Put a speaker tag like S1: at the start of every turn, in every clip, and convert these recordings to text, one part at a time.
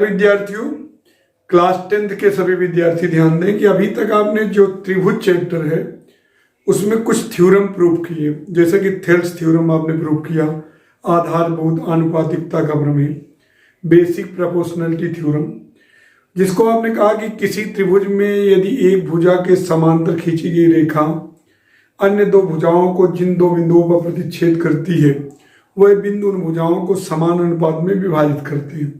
S1: विद्यार्थियों, class 10th के सभी विद्यार्थी ध्यान दें कि अभी तक आपने जो त्रिभुज चैप्टर है उसमें कुछ थ्योरम प्रूव किए, जैसे कि थेल्स थ्योरम आपने प्रूव किया, आधारभूत आनुपातिकता का प्रमेय, बेसिक प्रोपोर्शनलिटी थ्योरम, जिसको आपने कहा कि किसी त्रिभुज में यदि एक भुजा के समांतर खींची गई रेखा अन्य दो भुजाओं को जिन दो बिंदुओं पर प्रतिच्छेद करती है वह बिंदु उन भुजाओं को समान अनुपात में विभाजित करते हैं।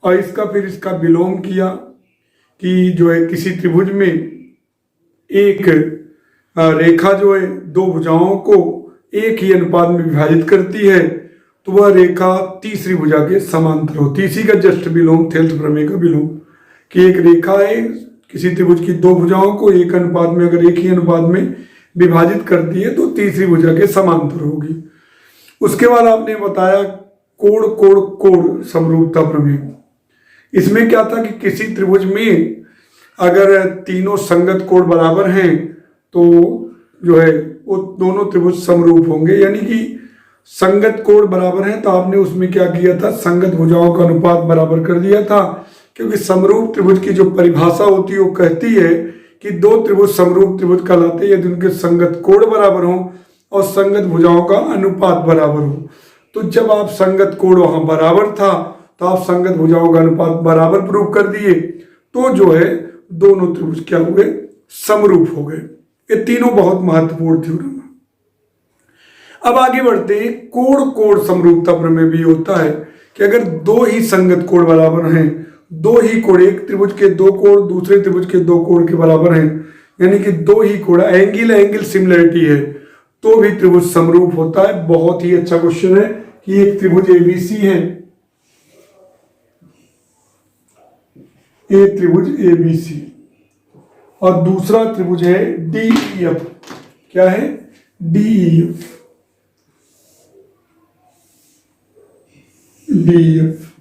S1: और इसका विलोम किया कि जो है किसी त्रिभुज में एक रेखा जो है दो भुजाओं को एक ही अनुपात में विभाजित करती है तो वह रेखा तीसरी भुजा के समांतर होती है। इसी का जस्ट विलोम थेल्स प्रमेय का विलोम कि एक रेखा है किसी त्रिभुज की दो भुजाओं को एक अनुपात में अगर एक ही अनुपात में विभाजित करती है तो तीसरी भुजा के समांतर होगी। उसके बाद आपने बताया कोण कोण कोण समरूपता प्रमेय। इसमें क्या था कि किसी त्रिभुज में अगर तीनों संगत कोण बराबर हैं तो जो है वो दोनों त्रिभुज समरूप होंगे, यानी कि संगत कोण बराबर हैं तो आपने उसमें क्या किया था, संगत भुजाओं का अनुपात बराबर कर दिया था, क्योंकि समरूप त्रिभुज की जो परिभाषा होती है वो कहती है कि दो त्रिभुज समरूप त्रिभुज कहलाते हैं यदि उनके संगत कोण बराबर हों और संगत भुजाओं का अनुपात बराबर हो। तो जब आप संगत कोण वहां बराबर था तो आप संगत भुजाओं का अनुपात बराबर प्रूव कर दिए तो जो है दोनों त्रिभुज क्या हुए, समरूप हो गए। ये तीनों बहुत महत्वपूर्ण थ्योरम है। अब आगे बढ़ते हैं, कोण कोण समरूपता प्रमेय भी होता है कि अगर दो ही संगत कोण बराबर हैं, दो ही कोण, एक त्रिभुज के दो कोण दूसरे त्रिभुज के दो कोण के बराबर हैं, यानी कि दो ही कोण, एंगल सिमिलरिटी है तो भी त्रिभुज समरूप होता है। बहुत ही अच्छा क्वेश्चन है कि एक त्रिभुज एबीसी है, एक त्रिभुज एबीसी और दूसरा त्रिभुज है डीईएफ। क्या है? डीईएफ। डीईएफ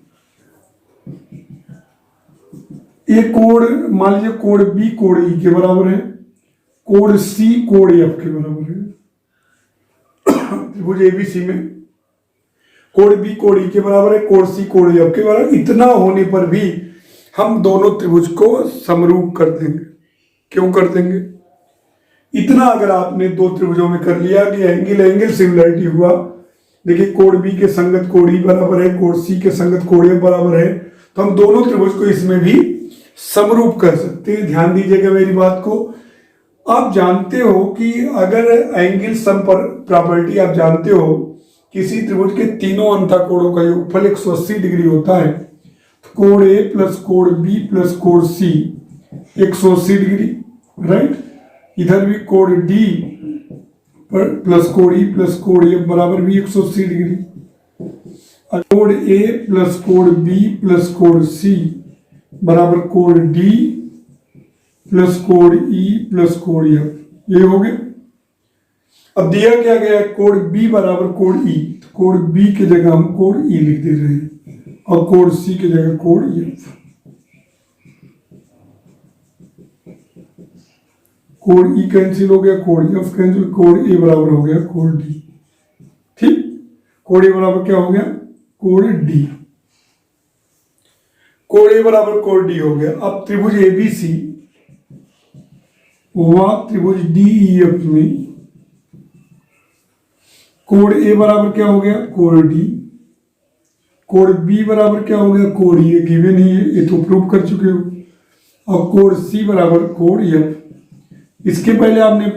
S1: एक कोण, मान लीजिए कोण बी कोण ई के बराबर है, कोण सी कोण एफ के बराबर है। त्रिभुज एबीसी में कोण बी कोण ई के बराबर है, कोण सी कोण एफ के बराबर। इतना होने पर भी हम दोनों त्रिभुज को समरूप कर देंगे। क्यों कर देंगे? इतना अगर आपने दो त्रिभुजों में कर लिया कि एंगल सिमिलरिटी हुआ, देखिए कोण बी के संगत कोण ई बराबर है, कोण सी के संगत कोण एफ बराबर है, तो हम दोनों त्रिभुज को इसमें भी समरूप कर सकते हैं। ध्यान दीजिएगा मेरी बात को। आप जानते हो कि अगर एंगल सम प्रॉपर्टी आप जानते हो, किसी त्रिभुज के तीनों अंतःकोणों का योगफल 180 डिग्री होता है, तो कोण ए प्लस कोण बी प्लस कोण सी 180 डिग्री, राइट। इधर भी कोण डी प्लस कोण ई प्लस कोण एफ बराबर भी 180 डिग्री। कोण ए प्लस कोण बी प्लस कोण सी बराबर कोण डी प्लस कोण ई प्लस कोण एफ, ये हो गया। अब दिया क्या गया है, कोण बी बराबर कोण ई, तो कोण बी की जगह हम कोण ई लिख दे रहे हैं और कोण सी की जगह कोण एफ। कोण ई कैंसिल हो गया, कोण एफ कैंसिल, कोण ए बराबर हो गया कोण डी। ठीक, कोण ए बराबर क्या हो गया, कोण डी। कोण ए बराबर कोण डी हो गया। अब त्रिभुज एबीसी व त्रिभुज डीईएफ में कोण ए बराबर क्या हो गया, कोण डी। कोण बी बराबर क्या हो गया, कोण ई, गिवन ही है, ये तो प्रूव कर चुके हो। और कोण सी बराबर कोण एफ। इसके पहले आपने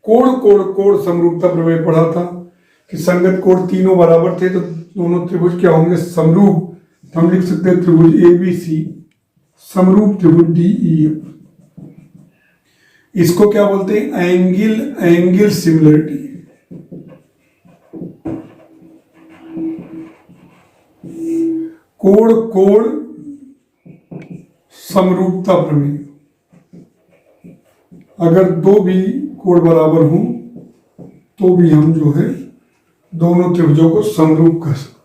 S1: कोण कोण कोण समरूपता प्रमेय पढ़ा था कि संगत कोण तीनों बराबर थे तो दोनों त्रिभुज क्या होंगे, समरूप। तो हम लिख सकते हैं त्रिभुज एबीसी समरूप त्रिभुज डीईएफ। इसको क्या बोलते हैं, एंगल सिमिलरिटी। कोण कोण समरूपता प्रमेय। अगर दो भी कोण बराबर हों तो भी हम जो है दोनों त्रिभुजों को समरूप कर सकते हैं।